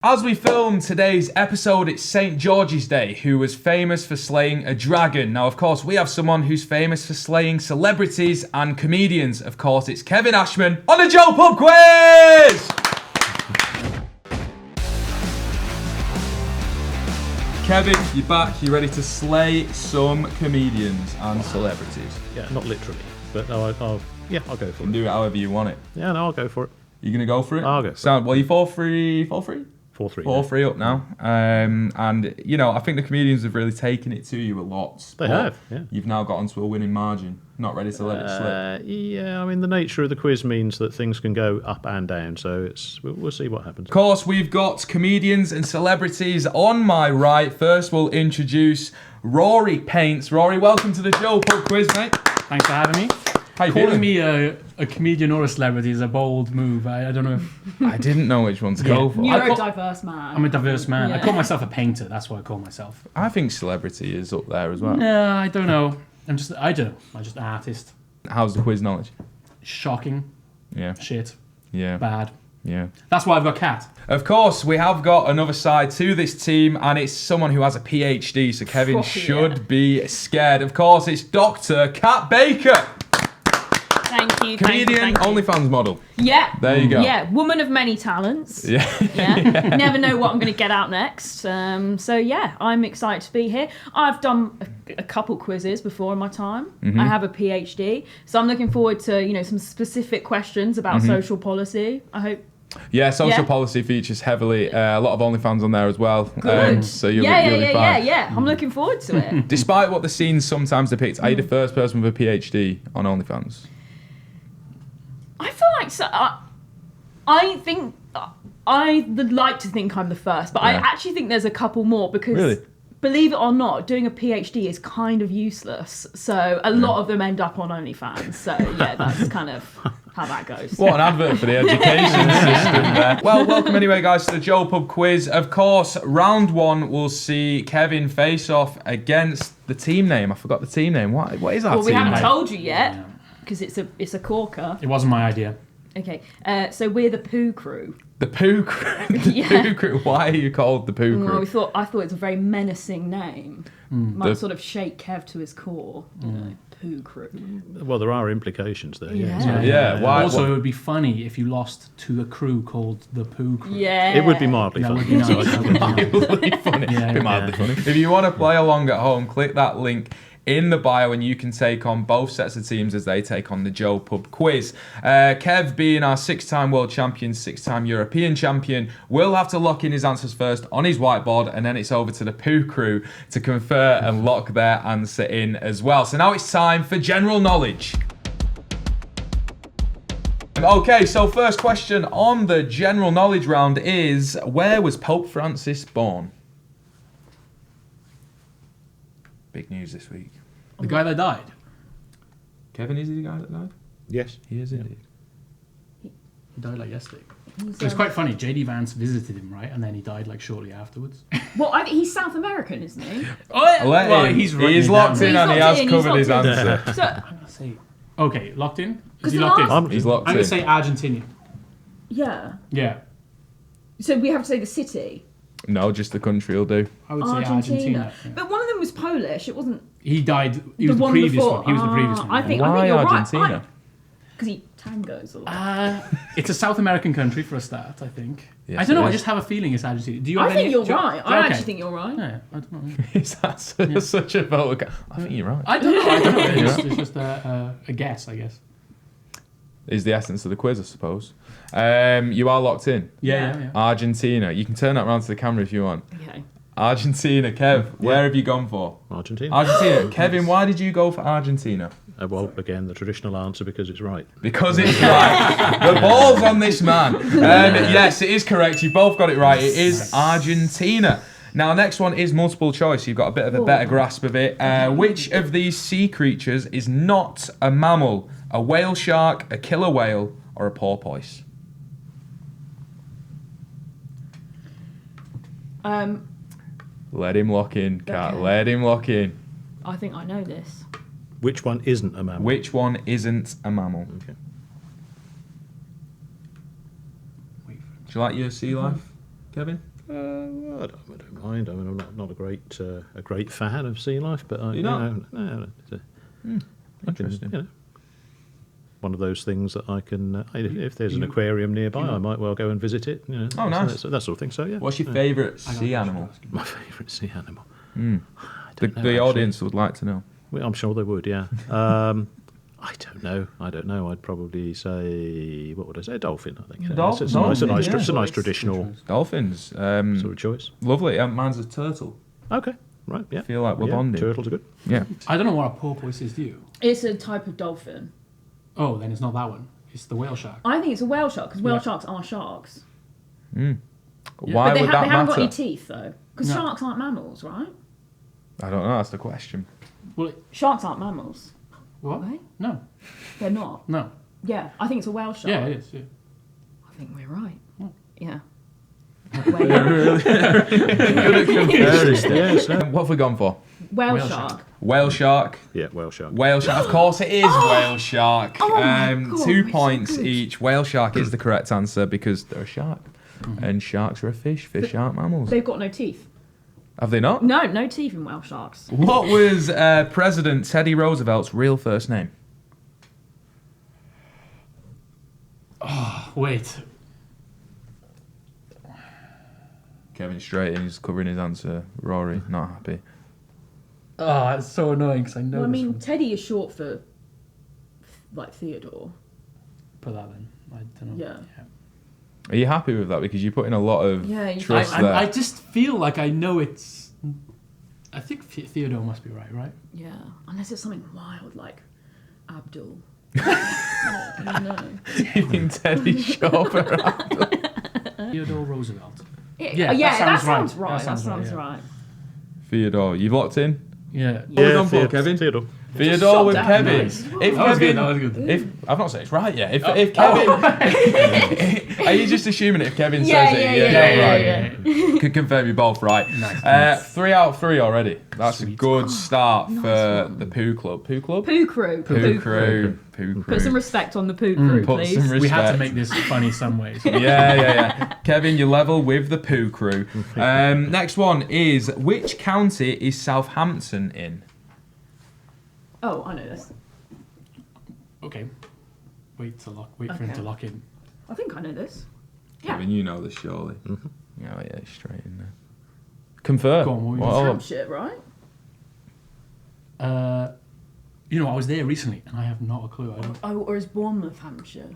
As we film today's episode, it's St. George's Day, who was famous for slaying a dragon. Now, of course, we have someone who's famous for slaying celebrities and comedians. Of course, it's Kevin Ashman on the Joe Pub Quiz! Kevin, you're back. You ready to slay some comedians and celebrities? Yeah, not literally, but no, I'll go for You can do it however you want it. Yeah, no, I'll go for it. You gonna go for it? I'll go for it. Well, you 4-3? 4-3? 4-3. 4-3 up now. And, you know, I think the comedians have really taken it to you a lot. They have, yeah. You've now gotten to a winning margin. Not ready to let it slip. Yeah, I mean, the nature of the quiz means that things can go up and down, so we'll see what happens. Of course, we've got comedians and celebrities on my right. First, we'll introduce Rory Paints. Rory, welcome to the Joe Pub Quiz, mate. Thanks for having me. Calling me a comedian or a celebrity is a bold move. I don't know if... I didn't know which one to go for. You're a diverse man. I'm a diverse man. Yeah. I call myself a painter. That's what I call myself. I think celebrity is up there as well. No, I don't know. I'm just an artist. How's the quiz knowledge? Shocking. Yeah. Shit. Yeah. Bad. Yeah. That's why I've got Cat. Of course, we have got another side to this team, and it's someone who has a PhD, so Kevin should be scared. Of course, it's Dr. Kat Baker. Thank you. Comedian, OnlyFans model. Yeah. There you go. Yeah, woman of many talents. Yeah. Yeah. Never know what I'm going to get out next. So yeah, I'm excited to be here. I've done a couple quizzes before in my time. I have a PhD, so I'm looking forward to some specific questions about social policy. I hope. Yeah, social policy features heavily. A lot of OnlyFans on there as well. Good. So you'll be fine. Yeah. I'm looking forward to it. Despite what the scenes sometimes depict, are you the first person with a PhD on OnlyFans? I feel like I think I would like to think I'm the first, but I actually think there's a couple more because. Really? Believe it or not, doing a PhD is kind of useless. So a lot of them end up on OnlyFans. So yeah, that's kind of how that goes. What an advert for the education system there. Well, welcome anyway, guys, to the Joe Pub Quiz. Of course, round one will see Kevin face off against the team name. I forgot the team name. What is our team name? Well, we haven't told you yet because it's a corker. It wasn't my idea. Okay, so we're the Poo Crew. The Poo Crew. Poo Crew. Why are you called the Poo Crew? Well, I thought it was a very menacing name. Might sort of shake Kev to his core. Poo Crew. Well, there are implications there. Yeah. Why? Also, it would be funny if you lost to a crew called the Poo Crew. Yeah. It would be mildly That funny. would be nice. Mildly funny. Yeah. Be mildly funny. If you want to play along at home, click that link in the bio and you can take on both sets of teams as they take on the Joe Pub Quiz. Kev, being our 6-time world champion, 6-time European champion, will have to lock in his answers first on his whiteboard, and then it's over to the Poo Crew to confer and lock their answer in as well. So now it's time for general knowledge. Okay, so first question on the general knowledge round is, where was Pope Francis born? Big news this week. The guy that died. Kevin, is he the guy that died? Yes. He is indeed. He died like yesterday. It was quite funny. JD Vance visited him, right? And then he died like shortly afterwards. Well, he's South American, isn't he? He's locked in and he has covered his answer. So, I'm going to say... Okay, locked in? Is Because he the locked in? last- He's locked I'm in. going to say Argentinian. yeah. Yeah. So we have to say the city. No, just the country will do. I would say Argentina. Yeah. But one of them was Polish. It wasn't He died. He was the one previous before. one. He was the previous one. I think Why you're Argentina? right. Because he tangos a lot. It's a South American country for a start, I think. Yes, I don't know. it I is. just have a feeling it's Argentina. Do you? I have think any, you're do you- right. Okay. I actually think you're right. Yeah, I don't know. Is that such a vote? I think you're right. I don't know. It's just a guess, I guess. Is the essence of the quiz, I suppose. You are locked in. Yeah. Argentina. You can turn that around to the camera if you want. Okay. Argentina. Kev, where have you gone for? Argentina. Argentina. Kevin, why did you go for Argentina? Well, again, the traditional answer, because it's right. Because it's right. The ball's on this man. Yes, it is correct. You both got it right. It is Argentina. Now, next one is multiple choice. You've got a bit of a better grasp of it. Which of these sea creatures is not a mammal? A whale shark, a killer whale, or a porpoise? Let him lock in, Kat. Okay. Let him lock in. I think I know this. Which one isn't a mammal? Which one isn't a mammal? Okay. Do you like your sea life, Kevin? I don't mind. I mean, I'm not a great fan of sea life, but You're not? Interesting. One of those things that I can. If there's an aquarium nearby, I might well go and visit it. Oh, nice. That sort of thing. So yeah. What's your favourite sea animal? My favourite sea animal? The audience would like to know. Well, I'm sure they would. Yeah. I don't know. I'd probably say, what would I say? A dolphin, I think. Dolphin. It's a nice traditional Dolphins. sort of choice. Lovely. Mine's a turtle. Okay, right, yeah. I feel like we're bonding. Turtles are good. Yeah. I don't know what a porpoise is, do you? It's a type of dolphin. Oh, then it's not that one. It's the whale shark. I think it's a whale shark because whale sharks are sharks. Why But would they that haven't got matter? any teeth though, because No. sharks aren't mammals, right? I don't know. That's the question. Well, Sharks aren't mammals. what? Right? No, They're not. no. Yeah, I think it's a whale shark. Yeah, it is. Yeah. I think we're right. Yeah. Good at comparing. Yes, What have we gone for? Whale Whale shark. shark. Whale shark. yeah, whale shark. Whale shark. Of course, it is whale shark. Oh my God, 2 we're so points good. each. Whale shark is the correct answer because they're a shark, and sharks are a fish. Fish aren't mammals. They've got no teeth. Have they not? No teeth in whale sharks. What was President Teddy Roosevelt's real first name? Wait. Kevin straight in. He's covering his answer. Rory not happy. Oh, it's so annoying because I know. Well, I this mean, one. Teddy is short for, like, Theodore. Put that then. I don't know. Yeah. Are you happy with that? Because you put in a lot of Yeah, you- trust there. I just feel like I know it's. I think Theodore must be right? Yeah. Unless it's something wild like Abdul. No. You think Teddy's short for that? Theodore Roosevelt. Yeah, that sounds sounds right. right. That sounds right, yeah. right. Theodore, you've locked in? Yeah. What have we gone for, Kevin? Theodore. Theodore with shot Kevin. down. If That was Kevin, good, that was good. if I've not said it's right yet. If Kevin, are you just assuming if Kevin says it? Right. Could confirm you both right. Nice. 3 out of 3 already. That's a Sweet. good start Nice for one. the Poo Club. Poo Club. Poo crew. Poo Crew. Poo Crew. Put some respect on the poo crew, Put please. some respect. We had to make this funny some ways. Yeah. Kevin, you're level with the Poo Crew. Next one is, which county is Southampton in? Oh, I know this. Okay. Wait for him Okay. to lock in. I think I know this. Yeah. Kevin, you know this surely. Yeah, straight in there. Confirm. Go on, what were you Well, Hampshire, right? I was there recently and I have not a clue. I don't. Oh, or is Bournemouth Hampshire?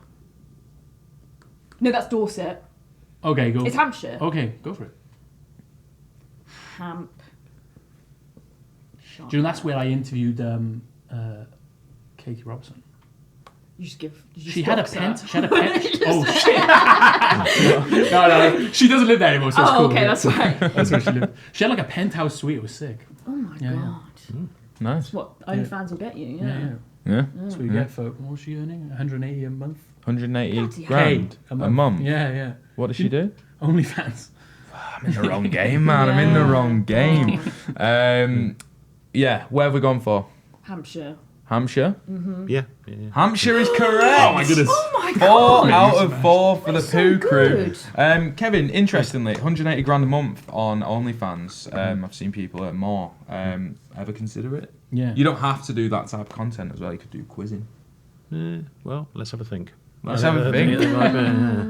No, that's Dorset. Okay, go. It's Hampshire. Okay, go for it. Hamp. Do you know that's where I interviewed Katie Robertson? You just give. You just She had a dox her. pent. She had a pent. Oh shit! no, she doesn't live there anymore. So it's Oh, cool. okay, that's right. That's where she lived. She had like a penthouse suite. It was sick. Oh my Yeah, yeah. god. nice. What OnlyFans will get you? Yeah. Yeah. That's what you get for what was she earning? 180 a month. 180 Bloody grand Paid a month. Yeah. What does she do? OnlyFans. I'm in the wrong game, man. I'm in the wrong game. Yeah, where have we gone for? Hampshire. Hampshire? Yeah. Hampshire is correct. Oh my goodness. Oh my 4 god. out of 4 for the so Poo Crew. good. Kevin, interestingly, 180 grand a month on OnlyFans. I've seen people earn more. Ever consider it? Yeah. You don't have to do that type of content as well. You could do quizzing. Well, let's have a think. Let's have a think. Yeah.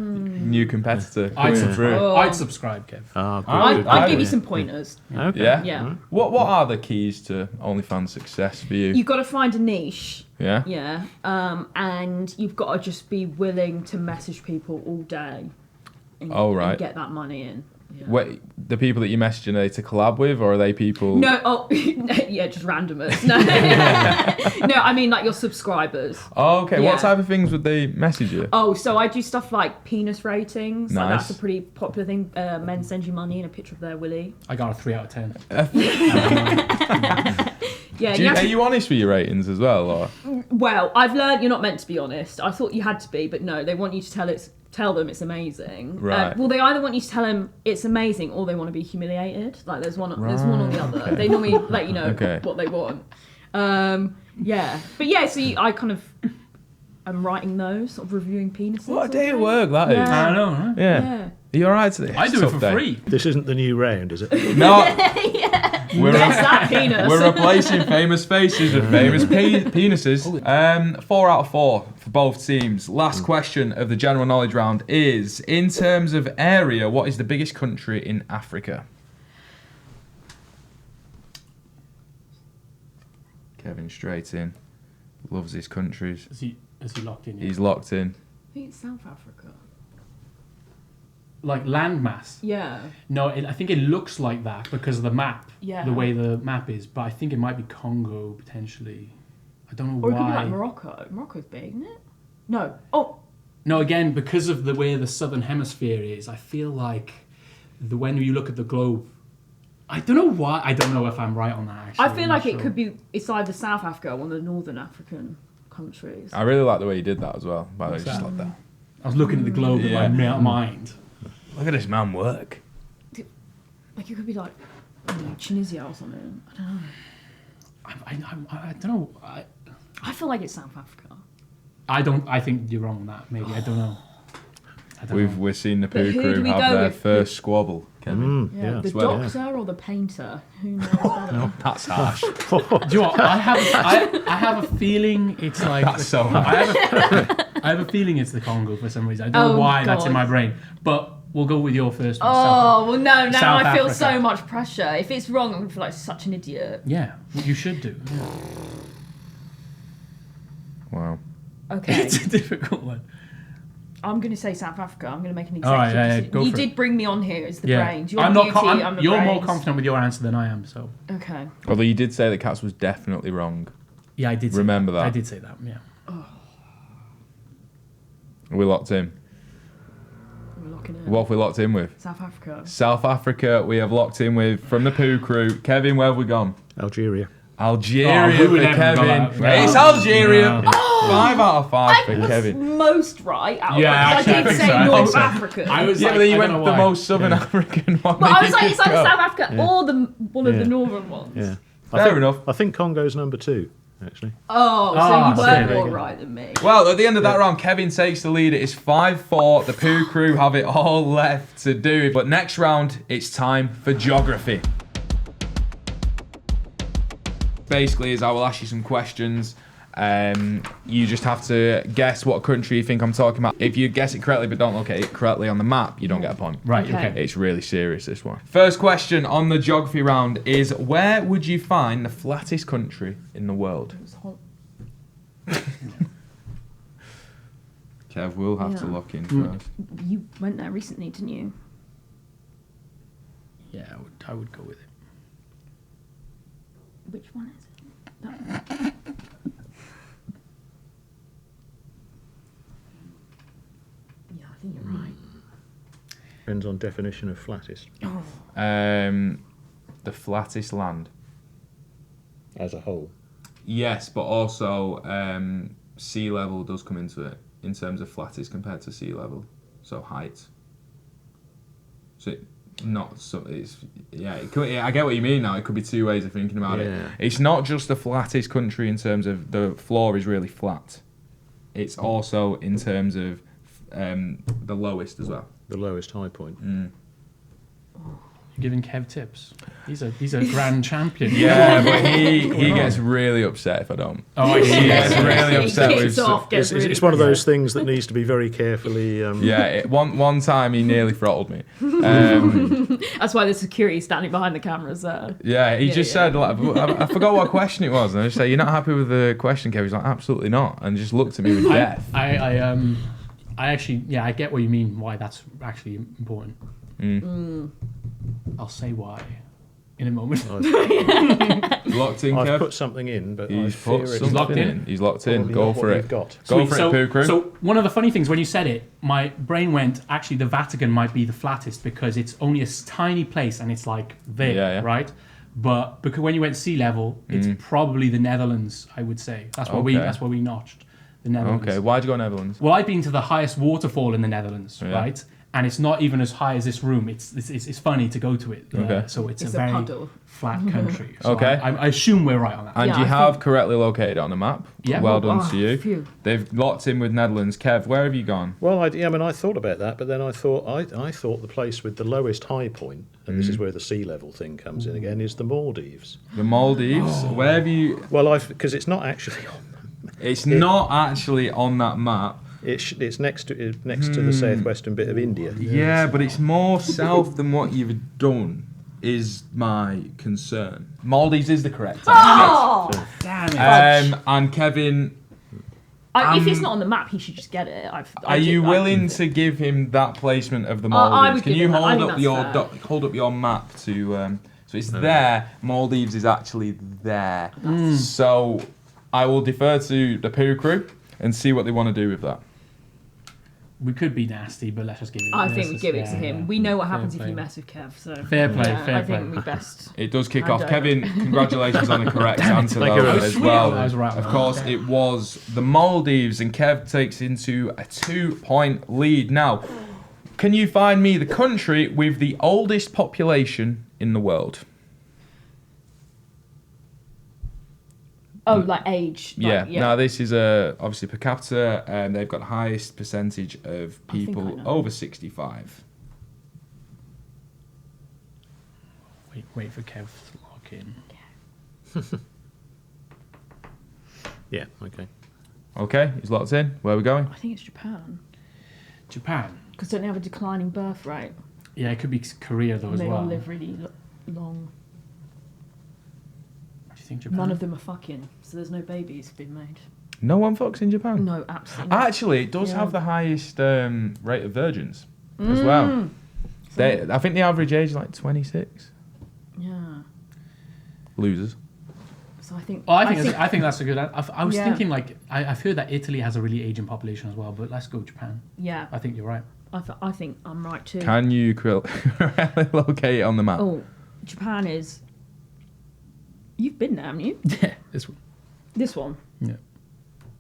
New competitor. I'd, coming through. Oh. I'd subscribe, Kev. I'd give you some pointers. Okay. Yeah? Yeah. What are the keys to OnlyFans success for you? You've got to find a niche. Yeah? Yeah. And you've got to just be willing to message people all day. And, Right. and get that money in. Yeah. Wait, the people that you message, are they to collab with, or are they people... No, yeah, just randomers. No, no, I mean like your subscribers. Oh, okay. Yeah. What type of things would they message you? Oh, so I do stuff like penis ratings. Like Nice. that's a pretty popular thing. Men send you money and a picture of their willy. I got a 3 out of 10. Yeah, Are you honest with your ratings as well, or...? Well, I've learned you're not meant to be honest. I thought you had to be, but no, they want you to tell them it's amazing. Right. Well, they either want you to tell them it's amazing, or they want to be humiliated. Like there's one or the other. okay. They normally let you know Okay. what they want. Yeah, but yeah, so I'm writing those, sort of reviewing penises. What a day at work that is. Yeah. I know, huh? Yeah. Are you alright today? I do it for free. This isn't the new round, is it? No. Guess that penis. We're replacing famous faces with famous penises. 4 out of 4 for both teams. Last question of the general knowledge round is, in terms of area, what is the biggest country in Africa? Kevin straight in. Loves his countries. Is he locked in? He's locked in. I think it's South Africa. Like landmass? Yeah. No, I think it looks like that because of the map. Yeah. The way the map is, but I think it might be Congo potentially. I don't know Or why. it could be like Morocco. Morocco's big, isn't it? No. Oh. No, again, because of the way the southern hemisphere is, I feel like when you look at the globe, I don't know why. I don't know if I'm right on that. Actually, I feel like it could be. It's either South Africa or one of the northern African countries. I really like the way you did that as well. By the way, What's just that? like that. I was looking at the globe in my mind. Look at this man work. Like it could be like Tunisia or something. I don't know. I don't know. I feel like it's South Africa. I think you're wrong on that. Maybe I don't know. We're seeing the But poo who crew do we have go their with? first squabble. Kevin. Yeah. The Well, doctor or the painter? Who knows better? That's harsh. Do you know what? I have a feeling it's like That's so harsh. I have a feeling it's the Congo for some reason. I don't know Oh, why that's in God. my brain. But we'll go with your first one. Oh, well, no, now South I feel Africa. so much pressure. If it's wrong, I'm going to feel like such an idiot. Yeah, you should do. Yeah. Wow. Okay, It's a difficult one. I'm going to say South Africa. I'm going to make an All right, executive yeah, decision. go You for did it. bring me on here as the Yeah. brains. You're I'm the not. beauty, I'm the You're more brains. confident with your answer than I am. So Okay. Although you did say that Cats was definitely wrong. yeah, I did. Say Remember that. I did say that. Yeah. We locked in. We're locking in. What have we locked in with? South Africa. South Africa, we have locked in with, from the poo crew. Kevin, where have we gone? Algeria. Algeria Oh, who for would ever Kevin. go that? It's No. Algeria. No. 5 out of 5 I for was Kevin. most right out of Yeah, it. actually, I I did think say so. I North think so. Africa. I was Yeah, like, but then you I went don't know the why. most southern African one. But I was that like, you it's either could South go. Africa or one of Yeah. the northern ones. Yeah. Fair enough. I think Congo's number 2, actually. Oh, so Ah, you so were there you more go. right than me. Well, at the end of that round, Kevin takes the lead. It is 5-4. The poo crew have it all left to do. But next round, it's time for geography. Basically, is I will ask you some questions. You just have to guess what country you think I'm talking about. If you guess it correctly but don't look at it correctly on the map, you don't get a point. Right. Okay. Okay. It's really serious, this one. First question on the geography round is, where would you find the flattest country in the world? It was hot. Kev, we'll have to Yeah. lock in first. You went there recently, didn't you? Yeah, I would go with it. Which one is it? That one. Yeah, I think you're right. Depends on definition of flattest The flattest land. as a whole. Yes, but also sea level does come into it in terms of flattest compared to sea level. So height. So it's yeah. It could, I get what you mean now. It could be two ways of thinking about it. It's not just the flattest country in terms of the floor is really flat. It's also in terms of the lowest as well. The lowest high point. You're giving Kev tips. He's a grand champion. Yeah, but he gets really upset if I don't. Oh, I see. He gets really He upset kicks with off, gets really It's one of those things that needs to be very carefully. one time he nearly throttled me. That's why the security's standing behind the cameras there. Yeah, he Yeah, just yeah. said, like, I forgot what question it was, and I just said, "You're not happy with the question, Kev?" He's like, "Absolutely not," and just looked at me with death. I actually, yeah, I get what you mean. Why that's actually important. I'll say why in a moment. Locked in, I've Kev. put something in, but He's I fear put it's something locked in. in. He's locked in. probably Go not for what it. we've got. Go Sweet. for it, poo crew. So one of the funny things when you said it, my brain went, actually the Vatican might be the flattest because it's only a tiny place and it's like there, Yeah. right? But because when you went sea level, it's probably the Netherlands, I would say. That's where Okay. that's where we notched the Netherlands. Okay, why'd you go Netherlands? Well, I've been to the highest waterfall in the Netherlands, Yeah. right? and it's not even as high as this room. It's funny to go to it. Okay. So it's a a very puddle. flat country. So Okay. I assume we're right on that. And Yeah, you I have think- correctly located it on the map. Yeah. Well done Oh, to you. phew. They've locked in with Netherlands. Kev, where have you gone? Well, I thought about that, but then I thought the place with the lowest high point, and this is where the sea level thing comes in again, is the Maldives. The Maldives. Where have you... Well, because it's not actually on. It's not actually on that map. It's next to the southwestern bit of India. Yeah, but it's more south than what you've done, is my concern. Maldives is the correct answer. Oh! Damn it. And Kevin, If it's not on the map, he should just get it. are you willing to give him that placement of the Maldives? I would Can give you him that. I hold think up that's your fair. hold up your map to? So it's there. Maldives is actually there. So I will defer to the Poo crew and see what they want to do with that. We could be nasty, but let's just give it. I let's think we just- give it to yeah, him. yeah. We know what Fair happens if play. you mess with Kev. So Fair play, fair I think play. we best. It does kick Hand off. over. Kevin, congratulations on the correct answer Thank you though, very much. as Sweet. well. I was right on Of that. course, it was the Maldives, and Kev takes into a 2-point lead. Now, can you find me the country with the oldest population in the world? Oh, like age. Like, Yeah. Now this is obviously per capita, and they've got the highest percentage of I think I people know. over 65. Wait for Kev to lock in. Yeah. Okay. Okay, he's locked in. Where are we going? I think it's Japan Japan. because don't they have a declining birth rate? Yeah, it could be Korea though And as they well. all live really long. Do you think Japan? None of them are fucking, so there's no babies being made. No one fucks in Japan. No, absolutely not. Actually, it does Yeah. have the highest rate of virgins as well. I think the average age is like 26. Yeah. Losers. So I think. Oh, I think that's a good. I was Yeah. thinking like I've heard that Italy has a really aging population as well, but let's go Japan. Yeah, I think you're right. I think I'm right too. Can you locate it on the map? Oh, Japan is. You've been there, haven't you? Yeah, this one. This one. Yeah.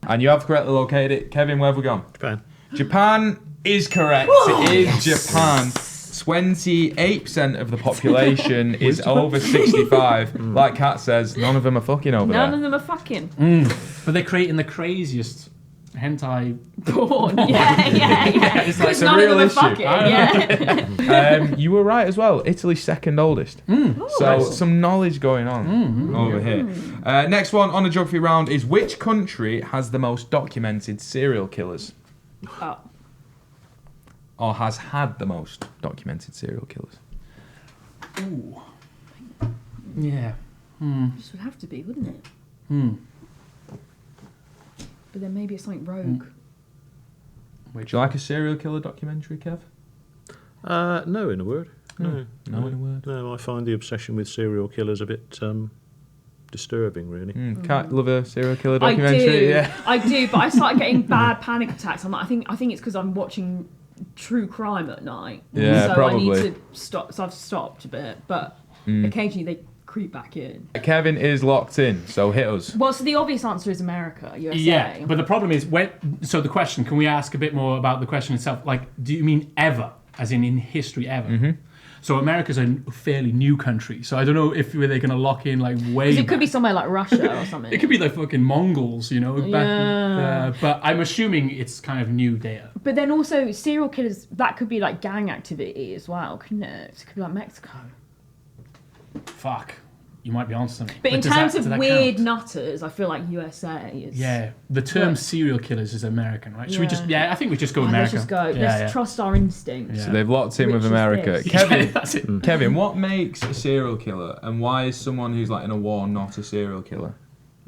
And you have correctly located it. Kevin, where have we gone? Japan. Japan is correct. It is Japan. 28% of the population is over 65. Like Kat says, none of them are fucking over None there. of them are fucking But they're creating the craziest hentai. born. Yeah. It's like It's a None real of them are issue. fucking. Yeah. You were right as well. Italy's second oldest. So some knowledge going on over here. Next one on the geography round is which country has the most documented serial killers? Oh, Or has had the most documented serial killers? Ooh. Yeah. this would have to be, wouldn't it? Hmm. But then maybe it's like Rogue. Would you like a serial killer documentary, Kev? No, in a word. No. No, in a word. No, I find the obsession with serial killers a bit disturbing, really. Kat, love a serial killer I documentary? do, Yeah. I do, but I started getting bad panic attacks. I'm like, I think it's because I'm watching true crime at night. Yeah, so probably. I need to stop. So I've stopped a bit, but occasionally they creep back in. Kevin is locked in, so hit us. Well, so the obvious answer is America, USA. Yeah, but the problem is so the question. Can we ask a bit more about the question itself? Like, do you mean ever, as in history ever? Mm-hmm. So America's a fairly new country. So I don't know if they're going to lock in like way. Because it could back. be somewhere like Russia or something. It could be like fucking Mongols, you know. Yeah. But I'm assuming it's kind of new data. But then also serial killers, that could be like gang activity as well, couldn't it? It could be like Mexico. Fuck, you might be onto something. But in does terms does of that weird count? nutters, I feel like USA is. Yeah, the term Well- serial killers is American, right? Should we Yeah. just? Yeah, I think we just go Oh, America. let's just go. Yeah, Let's trust our instincts. Yeah. So they've locked in Which with is America. this? Kevin, That's it. Kevin, what makes a serial killer, and why is someone who's like in a war not a serial killer?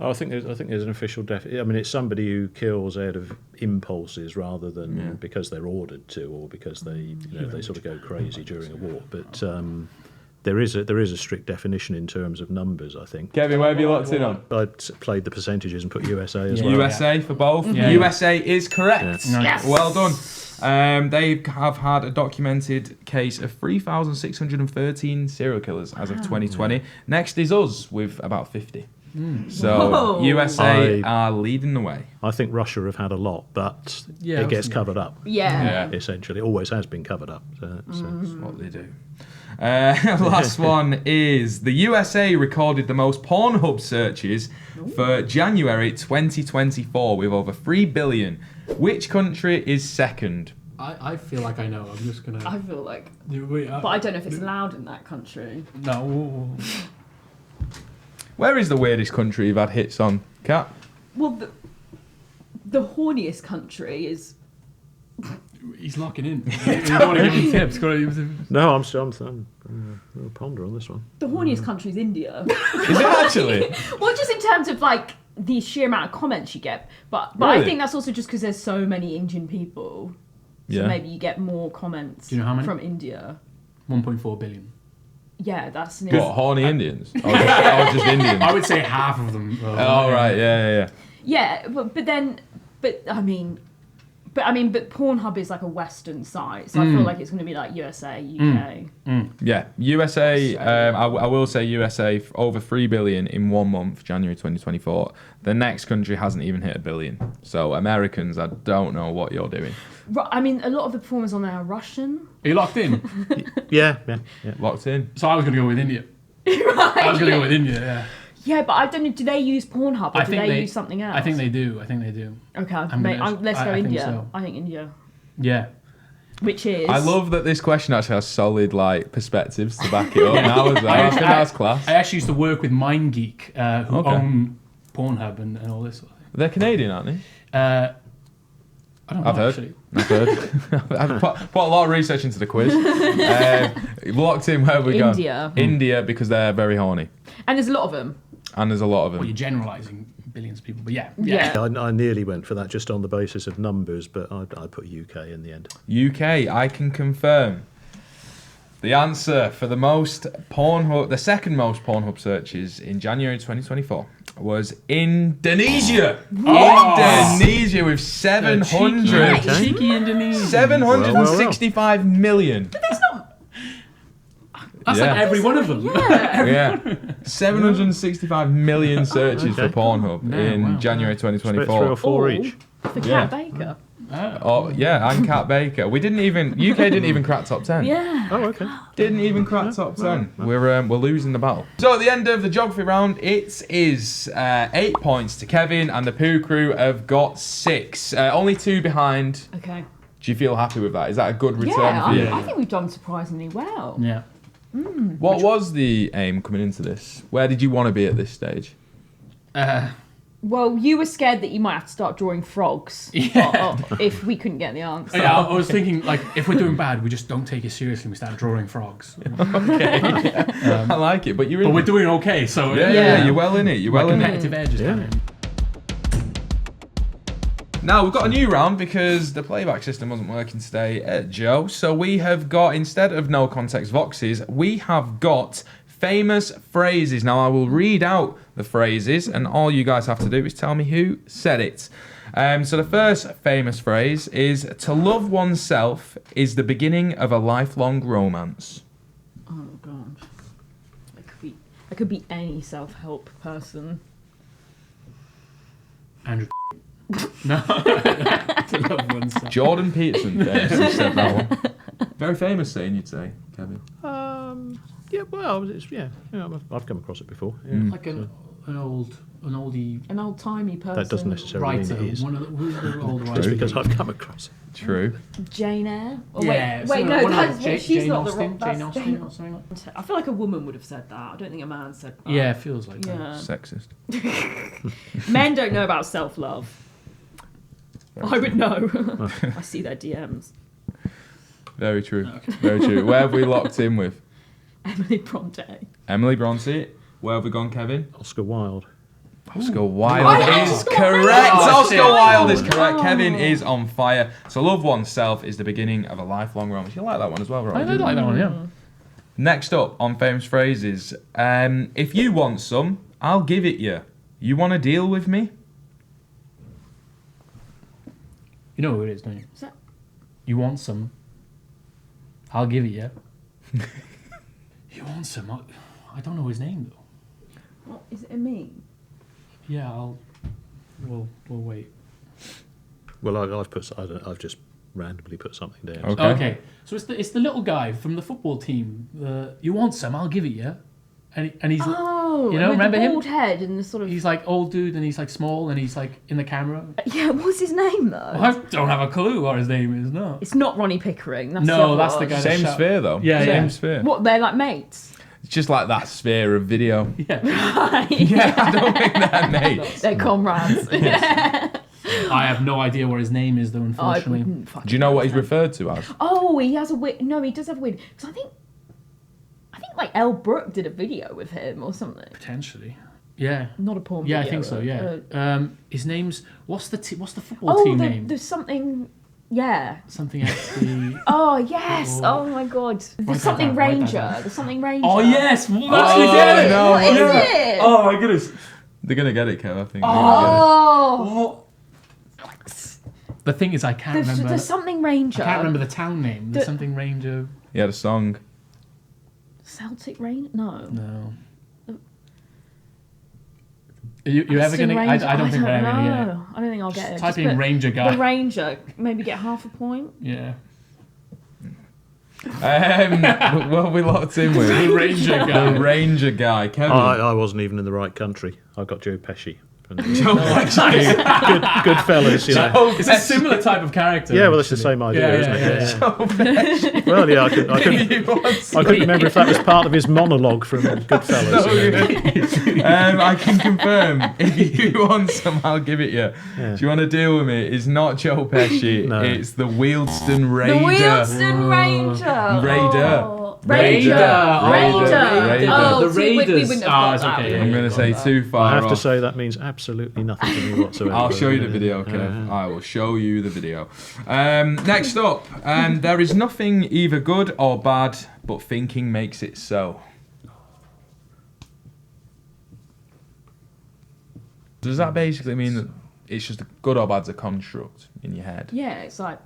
I think there's an official definition. I mean, it's somebody who kills out of impulses rather than because they're ordered to, or because they they sort of go crazy during a war. But there is a strict definition in terms of numbers, I think. Kevin, where have you locked in on? I played the percentages and put USA as well. USA for both. Yeah. USA is correct. Yeah. Nice. Well done. They have had a documented case of 3,613 serial killers as of 2020. Next is us with about 50. So Whoa. USA are leading the way. I think Russia have had a lot, but Yeah, it gets yeah. covered up. Yeah. Essentially, it always has been covered up. That's what they do. Last one is the USA recorded the most Pornhub searches for January 2024 with over 3 billion. Which country is second? I feel like I know. I'm just gonna. I feel like, Wait, but I don't know if it's allowed in that country. No. Where is the weirdest country you've had hits on, Kat? Well, the horniest country is. He's locking in. You don't want to give him tips. No, I'm still I'm gonna ponder on this one. The horniest country is India. Is it actually? Well, just in terms of like the sheer amount of comments you get, but Really? I think that's also just because there's so many Indian people. So Yeah. maybe you get more comments Do you know how many? from India. 1.4 billion. Yeah, that's an What, horny Indians? Or just Indians? I would say half of them. Oh, right, yeah. Yeah, but Pornhub is like a Western site, so I feel like it's going to be like USA, UK. Yeah, USA, I will say USA, over 3 billion in 1 month, January 2024. The next country hasn't even hit 1 billion. So Americans, I don't know what you're doing. I mean, a lot of the performers on there are Russian. Are you locked in? Yeah. Locked in. So I was going to go with India. I was going to go with India, yeah. Yeah, but I don't know, do they use Pornhub or do they use something else? I think they do. Okay, let's I go think India. so. I think India. Yeah. Which is... I love that this question actually has solid perspectives to back it up now as well. I think that's class. I actually used to work with MindGeek, who Okay. own Pornhub and all this sort of thing. They're Canadian, aren't they? I don't know, I've heard. actually. I've put a lot of research into the quiz. Locked in, where have we gone? India. India, because they're very horny. And there's a lot of them. And there's a lot of them. Well, you're generalising billions of people, but yeah. Yeah. I nearly went for that just on the basis of numbers, but I put UK in the end. UK, I can confirm. The answer for the second most Pornhub searches in January 2024 was Indonesia. Indonesia with 700. Cheeky Indonesia. 765 million. That's Yeah. like every one of them. Yeah. 765 million searches for Pornhub in wow. January About 3 2024. or 4 Oh. each. For Yeah. Cat Baker. Oh, yeah, and Kat Baker. UK didn't even crack top 10. Yeah. Oh, okay. Didn't even crack top 10. We're losing the battle. So at the end of the geography round, it is 8 points to Kevin, and the Pooh crew have got 6. Only 2 behind. Okay. Do you feel happy with that? Is that a good return Yeah, for you? I think we've done surprisingly well. Yeah. What was the aim coming into this? Where did you want to be at this stage? Well, you were scared that you might have to start drawing frogs if we couldn't get the answer. Yeah, I was thinking, like, if we're doing bad, we just don't take it seriously and we start drawing frogs. I like it, but you're in. But we're doing okay, so... Yeah, you're well in it. You're well in it. competitive edge is coming. Now, we've got a new round because the playback system wasn't working today, Joe. So we have got, instead of no context voxes, we have got famous phrases. Now, I will read out the phrases, and all you guys have to do is tell me who said it. So the first famous phrase is, to love oneself is the beginning of a lifelong romance. Oh, God. I could be any self-help person. Andrew. No. To love oneself. Jordan Peterson famously said that one. Very famous saying, you'd say, Kevin. Yeah, well, I've come across it before. Yeah. Like an oldie An old-timey person. That doesn't necessarily writer. mean it is. Who's the old Just writer? because I've come across it. True. Jane Eyre? Oh, Yeah, wait, something no, like- that's, Jane- she's Jane not the Austen, wrong... Jane that's Austen or something like I feel like a woman would have said that. I don't think a man said that. Yeah, it feels like that. Yeah. Sexist. Men don't know about self-love. I would know. I see their DMs. Very true. Very true. Where have we locked in with? Emily Bronte. Emily Bronte. Where have we gone, Kevin? Oscar Wilde. Oscar Wilde is correct. Oscar Wilde is correct. Kevin is on fire. So love oneself is the beginning of a lifelong romance. You like that one as well, I right? did like that one, yeah. Next up on famous phrases. If you want some, I'll give it you. You want to deal with me? You know who it is, don't you? Is that... You want some? I'll give it you. You want some? I don't know his name though. What, is it a meme? Yeah, we'll wait. Well, I've just randomly put something down. Okay. So it's the little guy from the football team. You want some? I'll give it you. And he's Oh, you know, with remember the him? bald head and the sort of. He's like old dude, and he's like small, and he's like in the camera. Yeah, what's his name though? I don't have a clue what his name is. No. It's not Ronnie Pickering. That's No, that's the guy. Same sphere though. Yeah, Same yeah. sphere. What? They're like mates. It's just like that sphere of video. Yeah. Yeah, I don't think they're mates. They're comrades. I have no idea what his name is though. Unfortunately. Do you know what he's referred to as? Oh, he has a wig. No, he does have a wig. Because I think like Elle Brooke did a video with him or something. Potentially. Yeah. Not a porn Yeah, video. I think so. Yeah. His name's what's the football Oh, team name? there's something. Yeah. Something FC. Oh yes. Oh. Oh my God. There's Write something that down, write that Ranger. down. There's something Ranger. Oh yes. Well, that's Oh, it. no. What is Yeah. it? Oh my goodness. They're gonna get it, Kev. I think. Oh. The thing is, I can't remember. There's something Ranger. I can't remember the town name. There's The- something Ranger. He had a song. Celtic Ranger? No. No. You ever Aston gonna? Ranger? I don't think we're ever gonna get it. know. I don't think I'll get it. Type Just in put Ranger guy. The Ranger. Maybe get half a point. Yeah. What we locked in with? The Ranger guy. The Ranger guy, Kevin. I wasn't even in the right country. I got Joe Pesci. Joe Pesci. Good fellas, you know. Joe It's a similar type of character. Yeah, well, it's the actually. same idea, isn't it? Yeah. Joe Pesci. Well, yeah, I I couldn't remember if that was part of his monologue from Goodfellas. You know. I can confirm. If you want some, I'll give it you. Do you want to deal with me? It's not Joe Pesci. No. It's the Wealdstone Raider. The Wealdstone Ranger. Raider. Oh. Raider. Raider. Oh, The see, we Raiders. wouldn't have Ah, got it's that. okay. I'm going to say too I far have to off. say that means absolutely nothing to me whatsoever. I'll show you the video, Kev. I will show you the video. Next up, there is nothing either good or bad, but thinking makes it so. Does that basically mean that it's just good or bad's a construct in your head? Yeah, it's like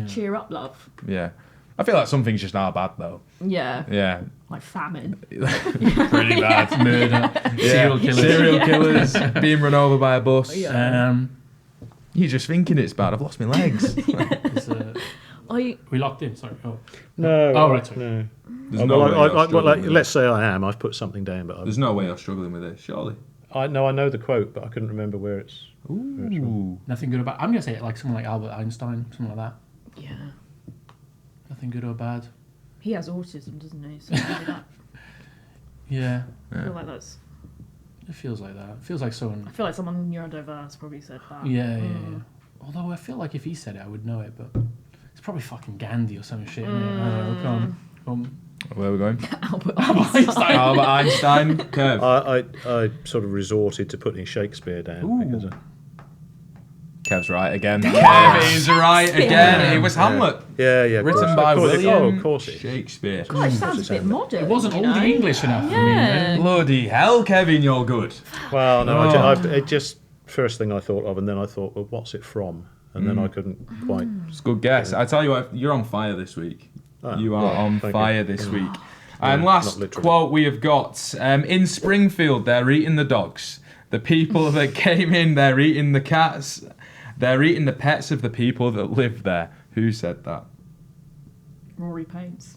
cheer up, love. Yeah. I feel like some things just are bad though. Yeah, Yeah. like famine. Pretty bad. Murder. Serial killers. Serial killers. Being run over by a bus. Yeah. You're just thinking it's bad. I've lost my legs. I We locked in. Sorry. Oh. No. Oh, right, sorry. No. There's no way you're struggling with it. Let's say I am. I've put something down, but There's no way you're struggling with it, surely. I know the quote, but I couldn't remember where it's. Ooh. Nothing good about. I'm gonna say it like someone like Albert Einstein, something like that. yeah. Nothing good or bad. He has autism, doesn't he? So maybe that. Yeah. I feel like that's. It feels like that. It feels like someone. I feel like someone neurodiverse probably said that. Yeah. Although I feel like if he said it, I would know it, but it's probably fucking Gandhi or some shit. Isn't it? I don't know. Come on. Where are we going? Albert Einstein. Albert Einstein. Kev. I sort of resorted to putting Shakespeare down because Kev's right again. Kev is right again. It was Hamlet. yeah, of Written course. by Of course it- William Oh, of course it. Shakespeare. God, it sounds a bit modern. It wasn't you old know? English enough for me. Yeah. Bloody hell, Kevin, you're good. Well, no, Oh. it just first thing I thought of, and then I thought, well, what's it from? And then I couldn't quite. It's a good guess. I tell you what, you're on fire this week. You are on thank fire you. this week. And not last literally. quote we have got, in Springfield, they're eating the dogs. The people that came in, they're eating the cats. They're eating the pets of the people that live there. Who said that? Rory Paints.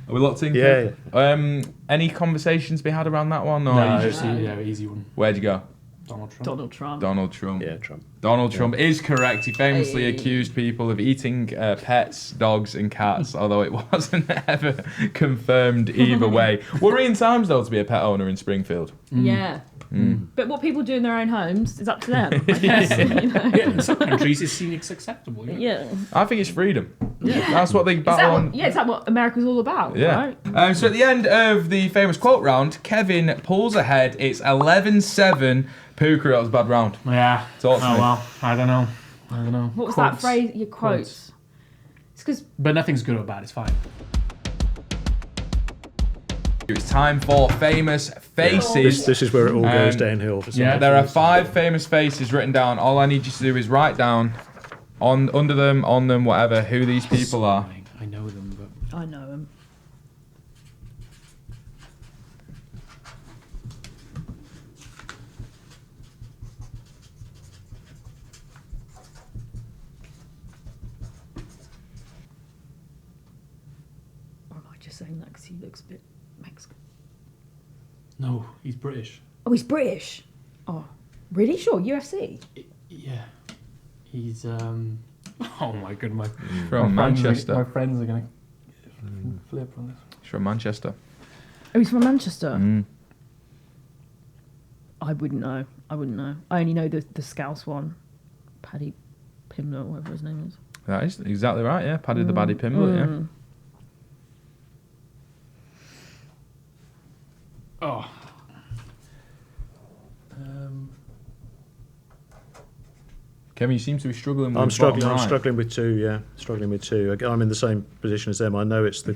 Are we locked in? Yeah, Kev? Any conversations be had around that one? Or No, you it's easy one. where'd you go? Donald Trump. Donald Trump. Donald Trump. Yeah, Trump. Donald Trump is correct. He famously Hey. accused people of eating pets, dogs, and cats, although it wasn't ever confirmed either way. Worrying times, though, to be a pet owner in Springfield. Yeah. But what people do in their own homes is up to them. I guess, you know. Yeah, in some countries it's seen as acceptable. You know? Yeah. I think it's freedom. That's what they Is battle that on. what, yeah, is that what America's all about? Yeah. Right? So at the end of the famous quote round, Kevin pulls ahead. It's 11-7. Puka, that was a bad round. Yeah. Talk to Oh me. well, I don't know. What was Quotes. that phrase? Your quotes. It's because But nothing's good or bad. It's fine. It's time for famous faces. This is where it all goes Um, downhill for some yeah, reason. There are 5 famous faces written down. All I need you to do is write down, under them, on them, whatever, who these people are. I know them, but I know him. just saying that because he looks a bit Mexican. No, he's British. Oh, he's British. Oh, really? Sure, UFC. Yeah. He's oh my goodness, From Manchester. My friends are gonna flip on this. He's from Manchester. Oh, he's from Manchester. Mm. I wouldn't know. I only know the Scouse one. Paddy Pimblett, whatever his name is. That is exactly right, yeah. Paddy the Baddy Pimblett, yeah. Oh. Kevin, you seem to be struggling with I'm struggling. bottom I'm right. struggling with two. Yeah, struggling with two. I'm in the same position as them. I know it's the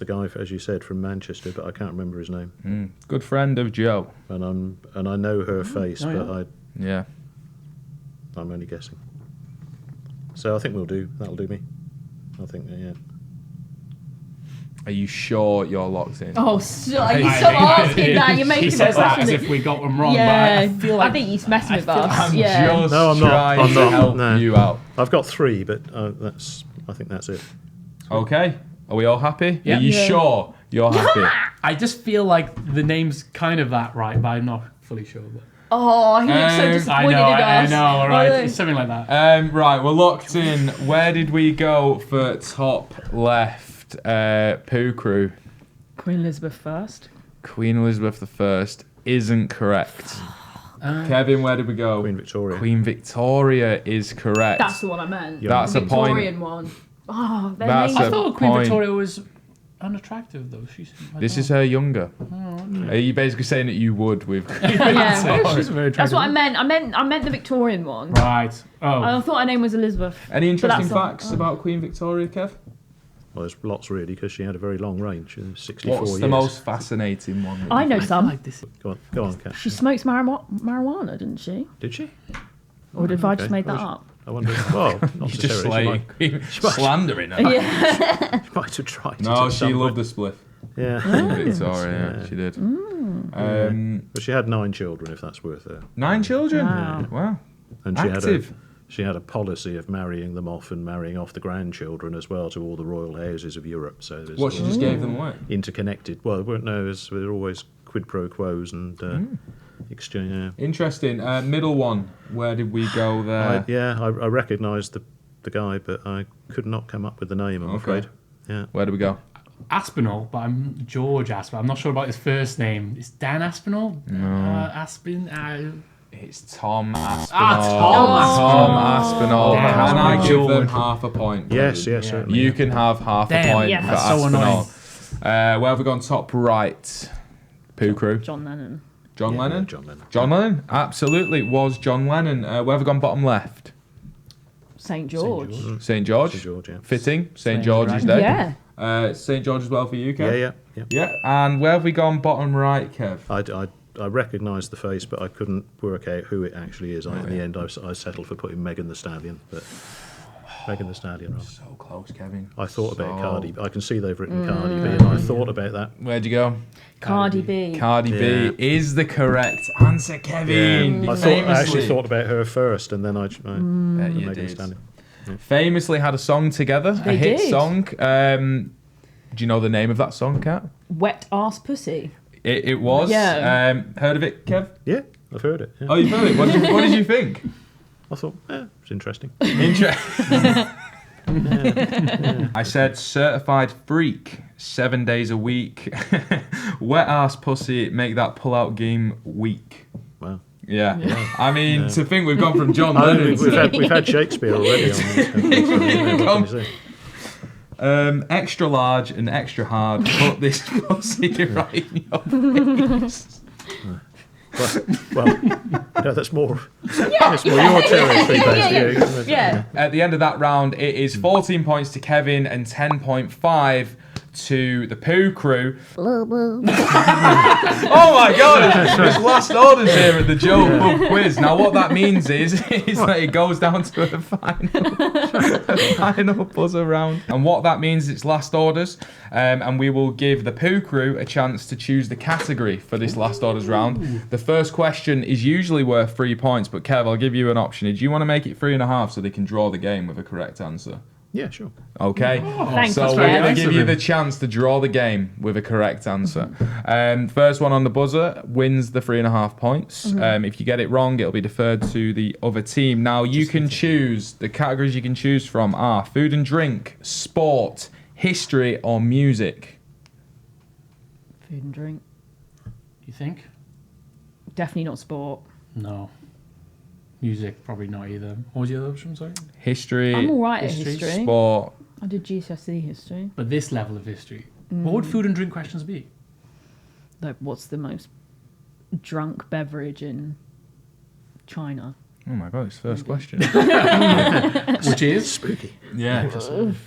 guy, as you said, from Manchester, but I can't remember his name. Good friend of Joe. And I know her face, but Yeah. I'm only guessing. So I think that'll do me. I think, yeah. Are you sure you're locked in? Oh, stop asking that. You're making He the says that question. as if we got them wrong. Yeah, But I feel like I think he's messing with feel us. like I'm Yeah. Just No, I'm not. trying I'm to not. help No. you out. I've got three, but I think that's it. Okay. Are we all happy? Yeah. Are you Yeah. sure you're happy? I just feel like the name's kind of that right, but I'm not fully sure. But Oh, he looks so I disappointed I in us. know, right? Oh, It's something like that. Right, we're locked in. Where did we go for top left? Poo Crew. Queen Elizabeth first. Queen Elizabeth I isn't correct. Kevin, where did we go? Queen Victoria. Queen Victoria is correct. That's the one I meant. Yeah. That's the a point. Victorian one. Oh, they're That's amazing. I thought Queen point. Victoria was unattractive, though. This is her younger. Are you basically saying that you would with? Yeah. She's very That's what I attractive. meant. I meant the Victorian one. Right. Oh. I thought her name was Elizabeth. Any interesting that's not- facts about Queen Victoria, Kev? Well, there's lots really, because she had a very long reign. She was 64 What's years. the most fascinating one? that I you know think? some. like this. Go on, Kat. She smokes marijuana, didn't she? Did she? Or did I just Okay. make that Well, up? I wonder. Well, not You're just necessarily. slaying, slandering her. Yeah. She might have tried. No, it she at some loved the point. spliff. Yeah. Victoria, yeah, she did. But she had 9 children, if that's worth it. 9 children. Wow. Wow. And Active. she had a policy of marrying them off and marrying off the grandchildren as well to all the royal houses of Europe. So there's What, she just gave them away? interconnected. Well, there were always quid pro quos and exchange. Yeah. Interesting. Middle one. Where did we go there? I recognised the guy, but I could not come up with the name, I'm Okay. afraid. Yeah. Where did we go? Aspinall, but I'm George Aspinall. I'm not sure about his first name. Is Dan Aspinall? No. It's Tom Aspinall. Tom Aspinall. Damn, Can I right. give them George. half a point? Yes, Kevin? certainly. You can have half a Damn, point yes. for That's so Aspinall. Where have we gone top right? Poo Crew. John Lennon. John Yeah, Lennon? John Lennon. John Lennon? Absolutely, it was John Lennon. Where have we gone bottom left? St. George. St. George. St. George, yeah. Fitting. St. St. George's George. Day. Yeah. St. George as well for you, Kev? Yeah. Yeah, and where have we gone bottom right, Kev? I recognised the face, but I couldn't work out who it actually is. In the end, I settled for putting Megan the Stallion, but Megan the Stallion. Right. So close, Kevin. I thought about So- Cardi. I can see they've written Cardi B, and I thought about that. Where'd you go? Cardi B. Cardi Yeah. B is the correct answer, Kevin. I actually thought about her first, and then I Bet you Megan did. the Stallion. Famously had a song together, a They hit did. song. Do you know the name of that song, Kat? Wet Ass Pussy. It was. Yeah. Heard of it, Kev? Yeah, I've heard it. Yeah. Oh, you've heard it. What did you think? I thought, it's interesting. I said certified freak, 7 days a week. Wet ass pussy, make that pull-out game weak. Wow. Yeah. I mean, to think we've gone from John I Lennon mean, to we've had Shakespeare already on this. So, what can you say? extra large and extra hard. Put this pussy right in your face. Well, no, that's more. That's more your territory, basically. Yeah. At the end of that round, it is 14 points to Kevin and 10.5 to the Poo Crew. Oh my God! It's last orders here at the Joe Pub Quiz. Now, what that means is that it goes down to a final buzzer round. And what that means is it's last orders, and we will give the Poo Crew a chance to choose the category for this last orders round. The first question is usually worth 3 points, but Kev, I'll give you an option. Do you want to make it 3.5 so they can draw the game with a correct answer? Yeah, sure. Okay. Thanks, so that's we're very going to nice give of you him. the chance to draw the game with a correct answer. First one on the buzzer wins the 3.5 points. If you get it wrong, it'll be deferred to the other team. Now, you can choose, the categories you can choose from are food and drink, sport, history, or music. Food and drink. You think? Definitely not sport. No. Music, probably not either. What was the other option, sorry? History, I'm all right at History, history. sport. I did GCSE history. But this level of history. What would food and drink questions be? Like, what's the most drunk beverage in China? Oh my God, it's first question. Which is? Spooky. Yeah.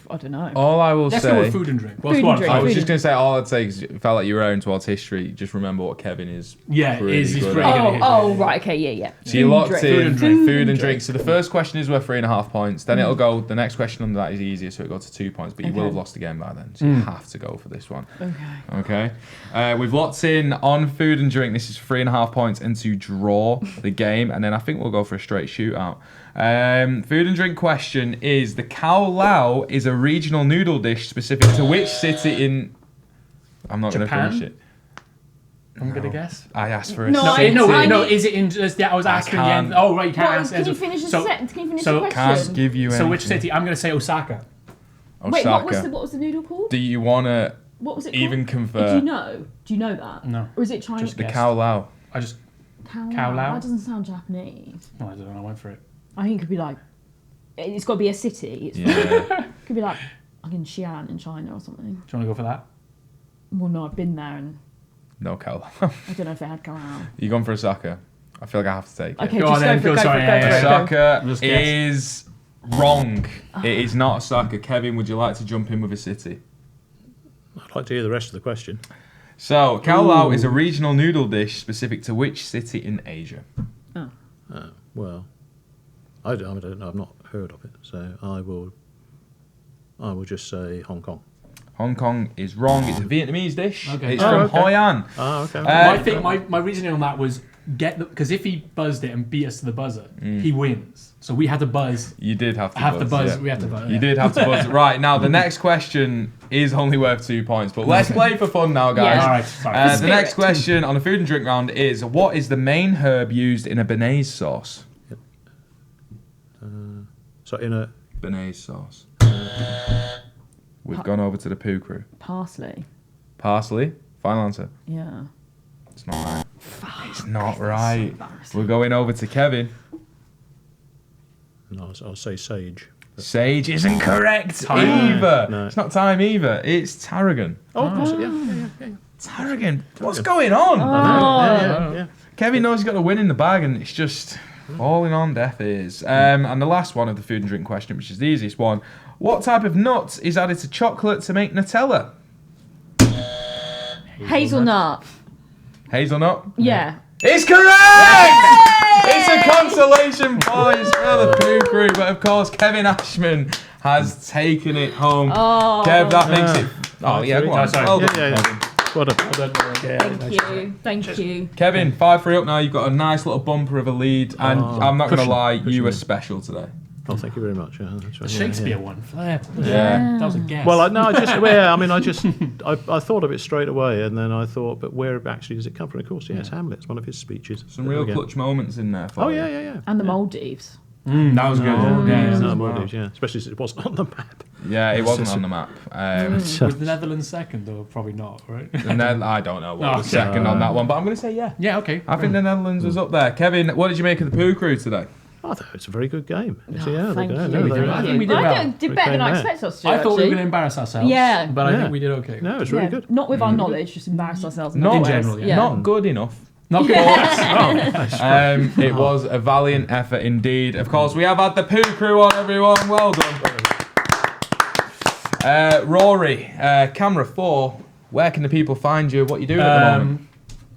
I don't know. All I will Let's say... go with food and drink. What's Food and one? drink. I was Food just and- going to say, all I'd say is, it felt like you were own towards history. Just remember what Kevin is. Yeah, pretty he's good pretty at. good at history. Oh, right, okay, yeah. So you locked drink. in Food and food and drink. So the first question is worth 3.5 points. Then it'll go. The next question on that is easier, so it goes to 2 points. But you will have lost again by then, so you have to go for this one. Okay. Okay. We've locked in on food and drink. This is 3.5 points, and to draw the game, and then I think we'll go for a straight shootout. Food and drink question is: the Cowo Lao is a regional noodle dish specific to which city in? I'm not going to Japan? finish it. I'm going to guess. I asked for a No, city. No, is it in... I was asking can't. again. Oh, right, you can't Well, answer. can you finish the so, sentence? Can you finish so the question? Can't give you So which anything. city? I'm going to say Osaka. Wait, Osaka. what was the noodle called? Do you want to What was it even called? convert? Do you know? Do you know that? No. Or is it Chinese? Just the guess. Cowo Lao? I just... Cow Cow Lao? That doesn't sound Japanese. Oh, I don't know. I went for it. I think it could be like... It's got to be a city. It Yeah. could be like in Xi'an in China or something. Do you want to go for that? Well, no, I've been there and No Cowo Lao. I don't know if they had Cow. You gone for Osaka? I feel like I have to take it. Okay, Go just on then, go for it, go, go for sorry, it, yeah, go for yeah. it, go. Osaka Just guess. is wrong. It is not Osaka. Kevin, would you like to jump in with a city? I'd like to hear the rest of the question. So, Cowo Lao is a regional noodle dish specific to which city in Asia? Well, I don't know. I've not heard of it, so I will just say Hong Kong. Hong Kong is wrong. It's a Vietnamese dish. Okay. It's Oh, from okay. Hoi An. Ah, okay. I think my reasoning on that was because if he buzzed it and beat us to the buzzer, he wins. So we had to buzz. You did have to Have to buzz. yeah. We have to buzz. You did have to buzz. Right, now the next question is only worth 2 points, but let's play for fun now, guys. Yeah. All right. Sorry. The Spirit. next question on the food and drink round is: what is the main herb used in a béarnaise sauce? So in a Béarnaise sauce. We've gone over to the poo crew. Parsley. Parsley. Final answer. Yeah. It's not right. It's not right. We're going over to Kevin. no, I'll say sage. Sage isn't correct Thyme. either. No. It's not thyme either. It's tarragon. Yeah. Tarragon. What's going on? Yeah. Kevin knows he's got a win in the bag, and it's just falling on deaf ears. And the last one of the food and drink question, which is the easiest one: what type of nut is added to chocolate to make Nutella? Hazelnut. Hazelnut. Yeah. It's correct! It's a consolation prize for the poo crew, but of course Kevin Ashman has taken it home. Oh. Kev, that makes it. Oh yeah, go on. Oh, sorry. Well done. Yeah. Well done. Thank you. Thank you. Kevin, 5-3 up now. You've got a nice little bumper of a lead, and I'm not going to pushing- lie, pushing you were me. special today. Oh, thank you very much. Yeah, that's The right. Shakespeare one. Flip. Yeah. That was a guess. Well, I thought of it straight away, and then I thought, but where actually does it come from? Of course, yes, Hamlet's one of his speeches. Some There real we go. clutch moments in there for Oh you. yeah. And the Maldives. that was good. Oh, Yeah, yeah. No, Wow. Maldives, yeah, especially since it wasn't on the map. Yeah, it wasn't on the map. Was the Netherlands second though? Probably not, right? And then I don't know what Oh, was okay. second on that one, but I'm going to say yeah. Yeah. Okay. I think the Netherlands was up there. Kevin, what did you make of the poo crew today? I thought it's a very good game. Oh, they thank you. I think we did well. did better than I Yeah. expected us to. I thought we were actually. going to embarrass ourselves. Yeah. But I Yeah. think we did okay. No, it's really Yeah, good. Not with our knowledge, just embarrassed ourselves. Not in other ways. general, yeah. Not good enough. Not good. It was a valiant effort indeed. Of course, we have had the poo crew on, everyone. Well done. Rory, camera 4. Where can the people find you? What you doing at the moment?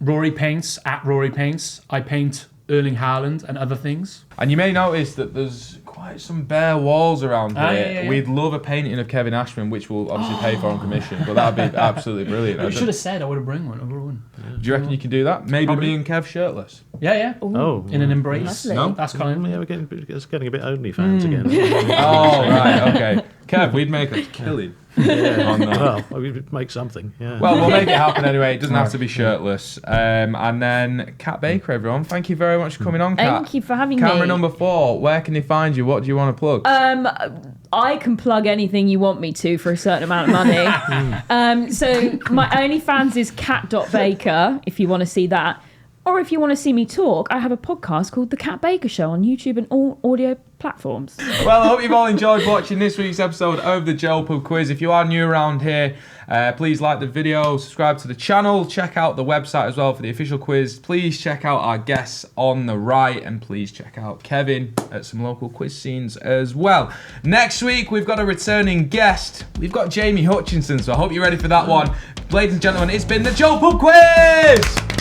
Rory paints at Rory paints. I paint Erling Haaland and other things. And you may notice that there's quite some bare walls around here. Yeah. We'd love a painting of Kevin Ashman, which we'll obviously pay for on commission, but that'd be absolutely brilliant. You should have said I would have bring one. Do you reckon you can do that? Maybe Probably. me and Kev shirtless. Yeah. Oh, In an embrace. Lovely. No? That's kind of... yeah, it's getting a bit OnlyFans again. Oh, right, okay. Kev, we'd make a killing. On that. Well, we would make something. Yeah. Well, we'll make it happen anyway. It doesn't have to be shirtless. And then Kat Baker, everyone. Thank you very much for coming on, Kat. Thank you for having Camera me. number 4. Where can they find you? What do you want to plug? I can plug anything you want me to for a certain amount of money. So my OnlyFans is cat.baker if you want to see that. Or if you want to see me talk, I have a podcast called The Kat Baker Show on YouTube and all audio platforms. Well, I hope you've all enjoyed watching this week's episode of the Joe Pub Quiz. If you are new around here, please like the video, subscribe to the channel, check out the website as well for the official quiz. Please check out our guests on the right, and please check out Kevin at some local quiz scenes as well. Next week, we've got a returning guest. We've got Jamie Hutchinson, so I hope you're ready for that one. Ladies and gentlemen, it's been the Joe Pub Quiz!